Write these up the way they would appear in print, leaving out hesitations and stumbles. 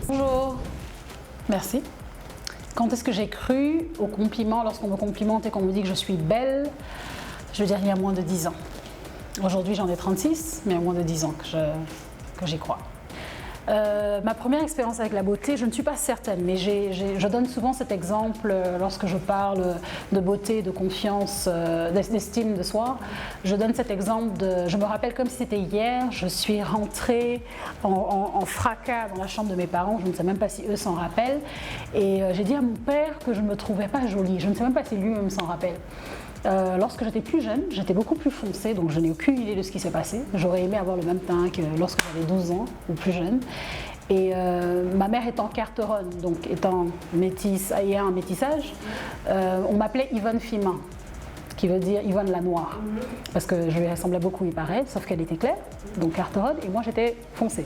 Bonjour, merci. Quand est-ce que j'ai cru au compliment lorsqu'on me complimente et qu'on me dit que je suis belle? Je veux dire, il y a moins de 10 ans. Aujourd'hui, j'en ai 36, mais il y a moins de 10 ans que j'y crois. Ma première expérience avec la beauté, je ne suis pas certaine, mais je donne souvent cet exemple lorsque je parle de beauté, de confiance, d'estime de soi. Je donne cet exemple je me rappelle comme si c'était hier, je suis rentrée en fracas dans la chambre de mes parents, je ne sais même pas si eux s'en rappellent, et j'ai dit à mon père que je ne me trouvais pas jolie, je ne sais même pas si lui-même s'en rappelle. Lorsque j'étais plus jeune, j'étais beaucoup plus foncée, donc je n'ai aucune idée de ce qui s'est passé. J'aurais aimé avoir le même teint que lorsque j'avais 12 ans ou plus jeune. Et ma mère étant carteronne, donc étant métisse, ayant un métissage, on m'appelait Yvonne Fimin, qui veut dire Yvonne la Noire, parce que je lui ressemblais beaucoup, il paraît, sauf qu'elle était claire, donc carteronne, et moi j'étais foncée.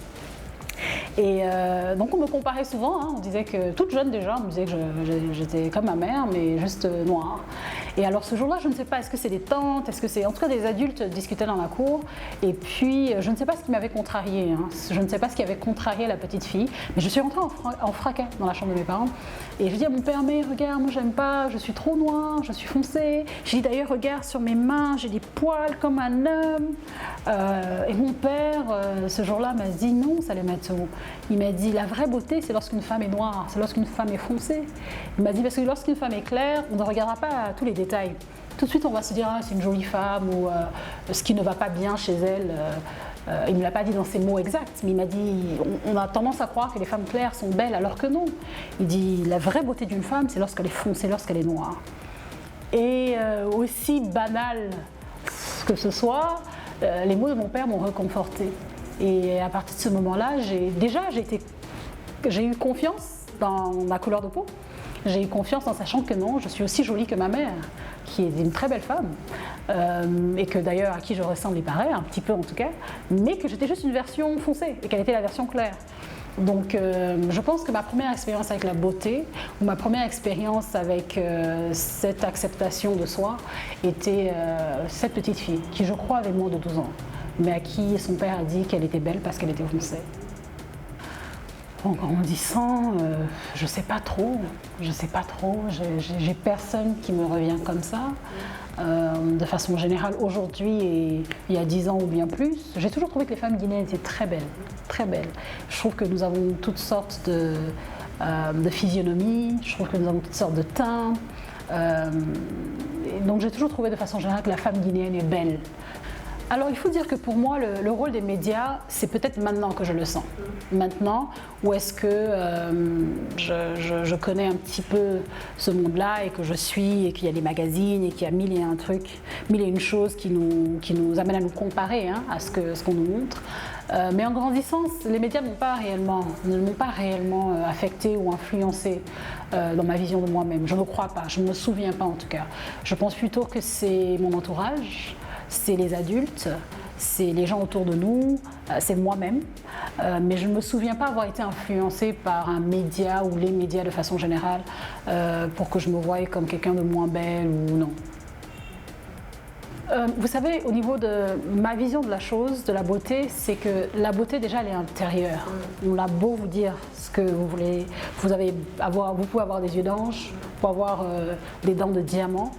Et donc on me comparait souvent, hein, on disait que, toute jeune déjà, on me disait que j'étais comme ma mère, mais juste noire. Et alors ce jour-là, je ne sais pas, est-ce que c'est des tantes, est-ce que c'est... En tout cas, des adultes discutaient dans la cour, et puis je ne sais pas ce qui m'avait contrariée, hein. Je ne sais pas ce qui avait contrarié la petite fille, mais je suis rentrée en fracas dans la chambre de mes parents, et je dis à mon père, mais regarde, moi j'aime pas, je suis trop noire, je suis foncée. Je dis d'ailleurs, regarde sur mes mains, j'ai des poils comme un homme. Et mon père, ce jour-là, m'a dit non, ça allait mettre où. Il m'a dit, la vraie beauté, c'est lorsqu'une femme est noire, c'est lorsqu'une femme est foncée. Il m'a dit, parce que lorsqu'une femme est claire, on ne regardera pas tous les détails. Tout de suite, on va se dire, ah, c'est une jolie femme, ou ce qui ne va pas bien chez elle. Il ne me l'a pas dit dans ces mots exacts, mais il m'a dit, on a tendance à croire que les femmes claires sont belles, alors que non. Il dit, la vraie beauté d'une femme, c'est lorsqu'elle est foncée, lorsqu'elle est noire. Et aussi banal que ce soit, les mots de mon père m'ont réconfortée. Et à partir de ce moment-là, j'ai eu confiance dans ma couleur de peau. J'ai eu confiance en sachant que non, je suis aussi jolie que ma mère, qui est une très belle femme, et que d'ailleurs à qui je ressemble, il paraît, un petit peu en tout cas, mais que j'étais juste une version foncée et qu'elle était la version claire. Donc je pense que ma première expérience avec la beauté, ou ma première expérience avec cette acceptation de soi, était cette petite fille, qui je crois avait moins de 12 ans, mais à qui son père a dit qu'elle était belle parce qu'elle était foncée. En grandissant, je sais pas trop, j'ai personne qui me revient comme ça. De façon générale, aujourd'hui et il y a 10 ans ou bien plus, j'ai toujours trouvé que les femmes guinéennes étaient très belles, très belles. Je trouve que nous avons toutes sortes de physionomies, je trouve que nous avons toutes sortes de teints. Donc j'ai toujours trouvé de façon générale que la femme guinéenne est belle. Alors il faut dire que pour moi le rôle des médias, c'est peut-être maintenant que je le sens. Maintenant, où est-ce que je connais un petit peu ce monde-là et que je suis, et qu'il y a des magazines et qu'il y a mille et un trucs, mille et une choses qui nous amènent à nous comparer, hein, à ce qu'on nous montre. Mais en grandissant, les médias ne m'ont pas réellement affecté ou influencé dans ma vision de moi-même. Je ne crois pas, je ne me souviens pas en tout cas. Je pense plutôt que c'est mon entourage, c'est les adultes, c'est les gens autour de nous, c'est moi-même. Mais je ne me souviens pas avoir été influencée par un média ou les médias de façon générale pour que je me voie comme quelqu'un de moins belle ou non. Vous savez, au niveau de ma vision de la chose, de la beauté, c'est que la beauté déjà elle est intérieure. On a beau vous dire ce que vous voulez, vous pouvez avoir des yeux d'ange, vous pouvez avoir des dents de diamant.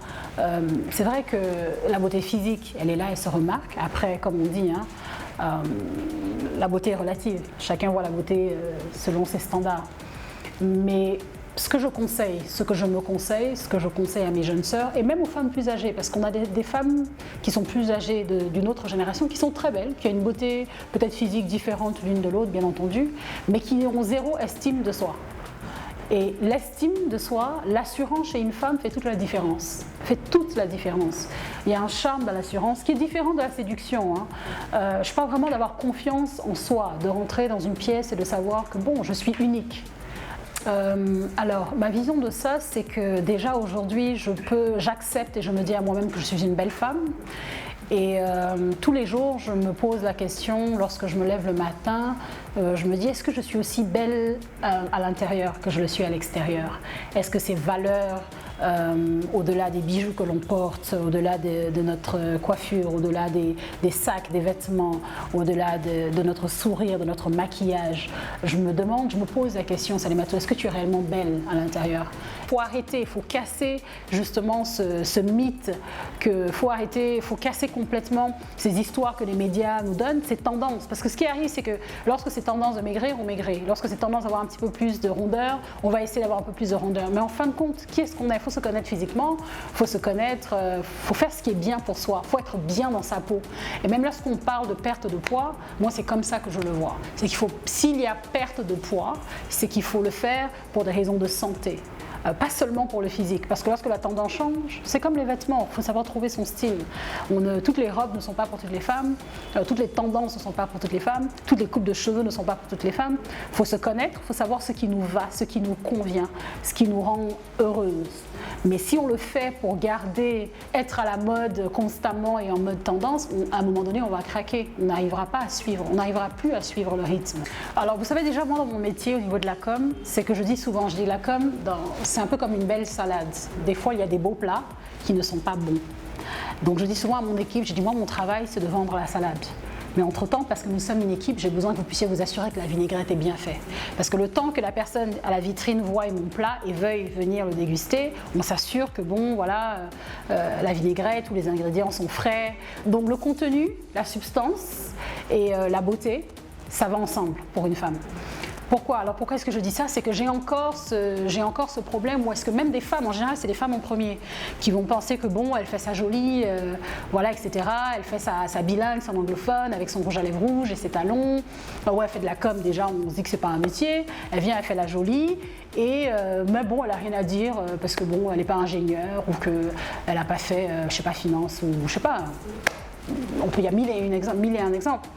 C'est vrai que la beauté physique, elle est là, elle se remarque. Après, comme on dit, hein, la beauté est relative. Chacun voit la beauté selon ses standards. Mais ce que je conseille, ce que je me conseille, ce que je conseille à mes jeunes sœurs et même aux femmes plus âgées, parce qu'on a des femmes qui sont plus âgées d'une autre génération, qui sont très belles, qui ont une beauté peut-être physique différente l'une de l'autre, bien entendu, mais qui ont zéro estime de soi. Et l'estime de soi, l'assurance chez une femme fait toute la différence. Fait toute la différence. Il y a un charme dans l'assurance qui est différent de la séduction, hein. Je parle vraiment d'avoir confiance en soi, de rentrer dans une pièce et de savoir que bon, je suis unique. Alors, ma vision de ça, c'est que déjà aujourd'hui, j'accepte et je me dis à moi-même que je suis une belle femme. Et tous les jours, je me pose la question, lorsque je me lève le matin, je me dis, est-ce que je suis aussi belle à l'intérieur que je le suis à l'extérieur? Est-ce que ces valeurs, au-delà des bijoux que l'on porte, au-delà de notre coiffure, au-delà des sacs, des vêtements, au-delà de notre sourire, de notre maquillage, je me pose la question, Salimatou, est-ce que tu es réellement belle à l'intérieur? Il faut arrêter, il faut casser justement ce mythe, il faut casser complètement ces histoires que les médias nous donnent, ces tendances. Parce que ce qui arrive, c'est que lorsque c'est tendance de maigrir, on maigrit. Lorsque c'est tendance d'avoir un petit peu plus de rondeur, on va essayer d'avoir un peu plus de rondeur. Mais en fin de compte, qui est-ce qu'on est? Il faut se connaître physiquement, il faut se connaître, faut faire ce qui est bien pour soi, il faut être bien dans sa peau. Et même lorsqu'on parle de perte de poids, moi c'est comme ça que je le vois. C'est qu'il faut, s'il y a perte de poids, c'est qu'il faut le faire pour des raisons de santé. Pas seulement pour le physique, parce que lorsque la tendance change, c'est comme les vêtements, il faut savoir trouver son style. Toutes les robes ne sont pas pour toutes les femmes, toutes les tendances ne sont pas pour toutes les femmes, toutes les coupes de cheveux ne sont pas pour toutes les femmes. Il faut se connaître, il faut savoir ce qui nous va, ce qui nous convient, ce qui nous rend heureuses. Mais si on le fait pour être à la mode constamment et en mode tendance, à un moment donné, on va craquer. On n'arrivera pas à suivre, on n'arrivera plus à suivre le rythme. Alors, vous savez déjà, moi, dans mon métier, au niveau de la com, c'est que je dis la com, c'est un peu comme une belle salade. Des fois, il y a des beaux plats qui ne sont pas bons. Donc, je dis souvent à mon équipe, moi, mon travail, c'est de vendre la salade. Mais entre-temps, parce que nous sommes une équipe, j'ai besoin que vous puissiez vous assurer que la vinaigrette est bien faite. Parce que le temps que la personne à la vitrine voie mon plat et veuille venir le déguster, on s'assure que la vinaigrette, tous les ingrédients sont frais. Donc le contenu, la substance et la beauté, ça va ensemble pour une femme. Pourquoi? Alors pourquoi est-ce que je dis ça? C'est que j'ai encore ce problème où est-ce que même des femmes, en général c'est les femmes en premier, qui vont penser que elle fait sa jolie, etc. Elle fait sa bilingue, son anglophone, avec son rouge à lèvres rouge et ses talons. Elle fait de la com déjà, on se dit que c'est pas un métier. Elle vient, elle fait la jolie. Mais elle n'a rien à dire parce que elle n'est pas ingénieure ou qu'elle n'a pas fait, finance ou je sais pas. Il y a mille et un exemples.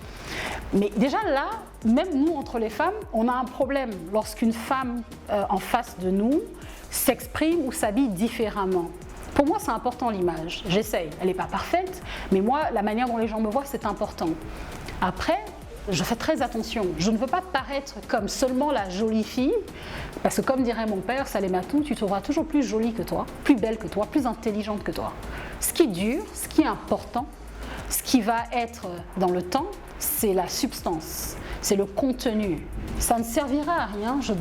Mais déjà là, même nous, entre les femmes, on a un problème lorsqu'une femme en face de nous s'exprime ou s'habille différemment. Pour moi, c'est important l'image. J'essaye. Elle n'est pas parfaite, mais moi, la manière dont les gens me voient, c'est important. Après, je fais très attention. Je ne veux pas paraître comme seulement la jolie fille, parce que comme dirait mon père, Salimatou, tu trouveras toujours plus jolie que toi, plus belle que toi, plus intelligente que toi. Ce qui dure, ce qui est important, ce qui va être dans le temps, c'est la substance, c'est le contenu. Ça ne servira à rien, je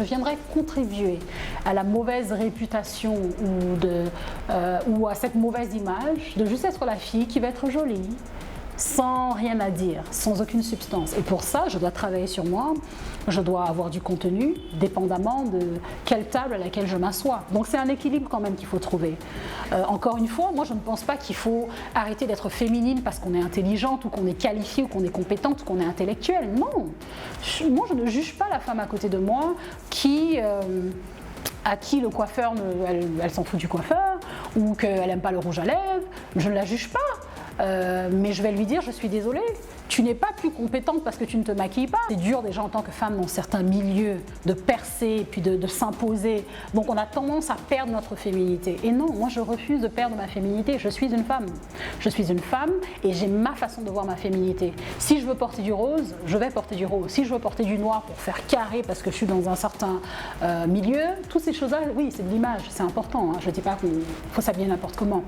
viendrai contribuer à la mauvaise réputation ou à cette mauvaise image de juste être la fille qui va être jolie, sans rien à dire, sans aucune substance. Et pour ça, je dois travailler sur moi, je dois avoir du contenu, dépendamment de quelle table à laquelle je m'assois. Donc c'est un équilibre quand même qu'il faut trouver. Encore une fois, moi je ne pense pas qu'il faut arrêter d'être féminine parce qu'on est intelligente ou qu'on est qualifiée ou qu'on est compétente ou qu'on est intellectuelle. Non, moi je ne juge pas la femme à côté de moi à qui le coiffeur, elle s'en fout du coiffeur ou qu'elle n'aime pas le rouge à lèvres. Je ne la juge pas. Mais je vais lui dire, je suis désolée, tu n'es pas plus compétente parce que tu ne te maquilles pas. C'est dur déjà en tant que femme dans certains milieux de percer et puis de s'imposer. Donc on a tendance à perdre notre féminité. Et non, moi je refuse de perdre ma féminité. Je suis une femme. Je suis une femme et j'ai ma façon de voir ma féminité. Si je veux porter du rose, je vais porter du rose. Si je veux porter du noir pour faire carré parce que je suis dans un certain milieu, toutes ces choses-là, oui, c'est de l'image, c'est important. Hein. Je ne dis pas qu'il faut s'habiller n'importe comment.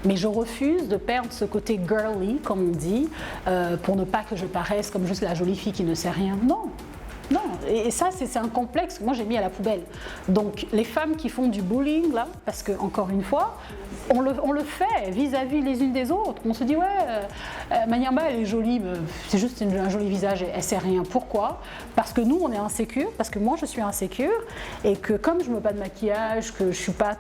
Mais je refuse de perdre ce côté girly, comme on dit, pour ne pas que je paraisse comme juste la jolie fille qui ne sait rien. Non, non. Et ça, c'est un complexe que moi j'ai mis à la poubelle. Donc les femmes qui font du bullying, là, parce que encore une fois, on le fait vis-à-vis les unes des autres. On se dit, Manyamba, elle est jolie, c'est juste un joli visage, elle sait rien. Pourquoi? Parce que nous, on est insécure, parce que moi, je suis insécure, et que comme je ne mets pas de maquillage, que je fais pas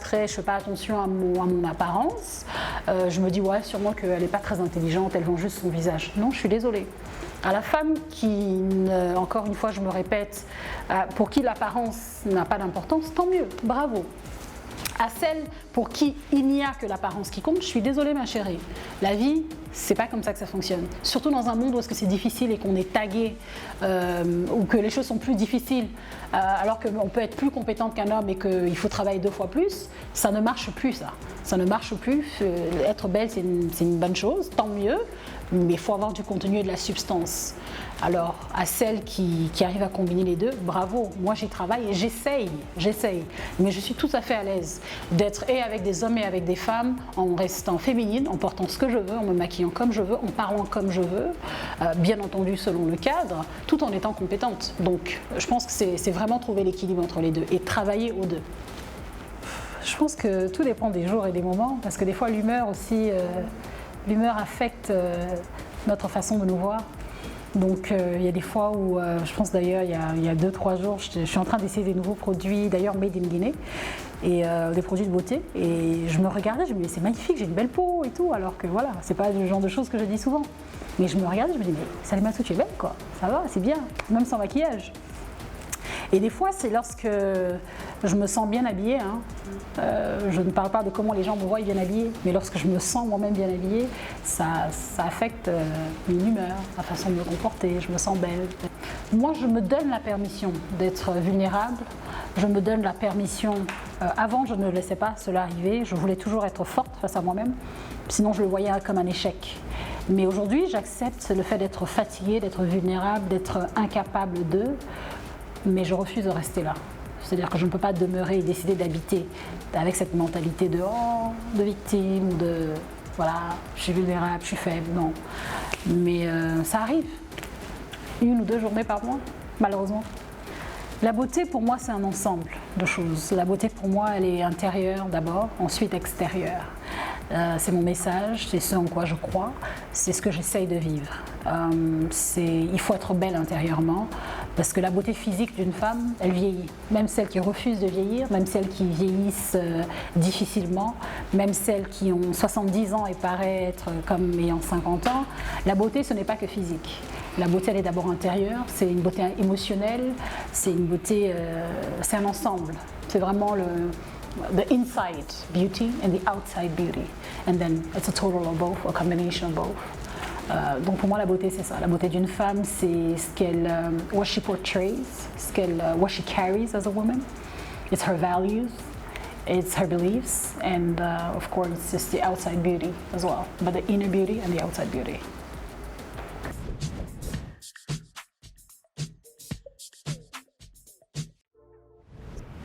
attention à mon apparence, je me dis, sûrement qu'elle n'est pas très intelligente, elle vend juste son visage. Non, je suis désolée. À la femme qui, encore une fois, je me répète, pour qui l'apparence n'a pas d'importance, tant mieux, bravo. À celle pour qui il n'y a que l'apparence qui compte, je suis désolée ma chérie. La vie, c'est pas comme ça que ça fonctionne. Surtout dans un monde où est-ce que c'est difficile et qu'on est tagué, ou que les choses sont plus difficiles, alors qu'on peut être plus compétente qu'un homme et qu'il faut travailler 2 fois plus, ça ne marche plus ça. Ça ne marche plus. Être belle, c'est une bonne chose, tant mieux, mais il faut avoir du contenu et de la substance. Alors, à celles qui arrivent à combiner les deux, bravo, moi j'y travaille et j'essaye, mais je suis tout à fait à l'aise d'être et avec des hommes et avec des femmes, en restant féminine, en portant ce que je veux, en me maquillant comme je veux, en parlant comme je veux, bien entendu selon le cadre, tout en étant compétente. Donc, je pense que c'est vraiment trouver l'équilibre entre les deux et travailler aux deux. Je pense que tout dépend des jours et des moments, parce que des fois l'humeur aussi, l'humeur affecte notre façon de nous voir. Donc il y a des fois où, je pense d'ailleurs il y a 2-3 jours, je suis en train d'essayer des nouveaux produits, d'ailleurs made in Guinée, et des produits de beauté, et je me regardais, je me disais c'est magnifique, j'ai une belle peau et tout, alors que voilà, c'est pas le genre de choses que je dis souvent. Mais je me regardais, je me dis mais Salimatu, tu es belle quoi, ça va, c'est bien, même sans maquillage. Et des fois, c'est lorsque je me sens bien habillée, hein. Je ne parle pas de comment les gens me voient bien habillée, mais lorsque je me sens moi-même bien habillée, ça affecte mon humeur, ma façon de me comporter, je me sens belle. Moi, je me donne la permission d'être vulnérable, je me donne la permission, avant je ne laissais pas cela arriver, je voulais toujours être forte face à moi-même, sinon je le voyais comme un échec. Mais aujourd'hui, j'accepte le fait d'être fatiguée, d'être vulnérable, d'être incapable de, mais je refuse de rester là. C'est-à-dire que je ne peux pas demeurer et décider d'habiter avec cette mentalité de victime, de voilà, je suis vulnérable, je suis faible, non. Mais ça arrive, 1 ou 2 journées par mois, malheureusement. La beauté pour moi c'est un ensemble de choses. La beauté pour moi elle est intérieure d'abord, ensuite extérieure. C'est mon message, c'est ce en quoi je crois, c'est ce que j'essaye de vivre. Il faut être belle intérieurement, parce que la beauté physique d'une femme, elle vieillit. Même celles qui refusent de vieillir, même celles qui vieillissent difficilement, même celles qui ont 70 ans et paraissent comme ayant 50 ans, la beauté ce n'est pas que physique. La beauté elle est d'abord intérieure, c'est une beauté émotionnelle, c'est une beauté, c'est un ensemble. C'est vraiment the inside beauty and the outside beauty. And then it's a total of both, a combination of both. Donc pour moi la beauté c'est ça. La beauté d'une femme c'est ce qu'elle, what she portrays, what she carries as a woman. It's her values, it's her beliefs, and of course it's the outside beauty as well. But the inner beauty and the outside beauty.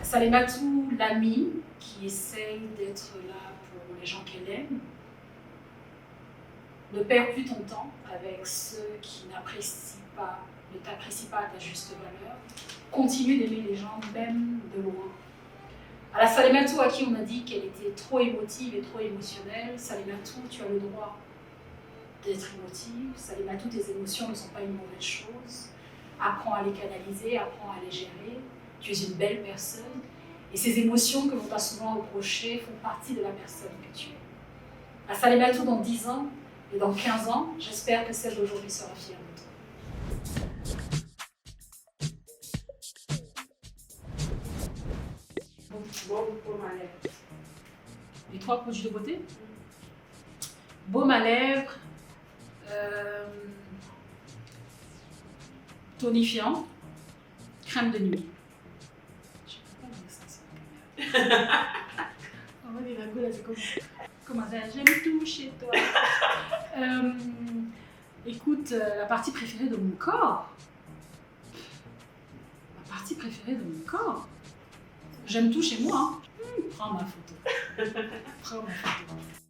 Salimatu, l'amie qui essaye d'être là pour les gens qu'elle aime, ne perds plus ton temps avec ceux qui ne t'apprécient pas à ta juste valeur. Continue d'aimer les gens, même de loin. À la Salimatu à qui on a dit qu'elle était trop émotive et trop émotionnelle, Salimatu, tu as le droit d'être émotive. Salimatu, tes émotions ne sont pas une mauvaise chose. Apprends à les canaliser, apprends à les gérer. Tu es une belle personne et ces émotions que l'on t'a souvent reprochées font partie de la personne que tu es. À Salimatu dans 10 ans et dans 15 ans, j'espère que celle d'aujourd'hui sera fière de toi. Baume à lèvres. Les 3 produits de beauté. Baume à lèvres, tonifiant, crème de nuit. On va dire la gueule, c'est comment ça, j'aime tout chez toi. Écoute, la partie préférée de mon corps. Ma partie préférée de mon corps. J'aime tout chez moi. Hein. Prends ma photo. Prends ma photo.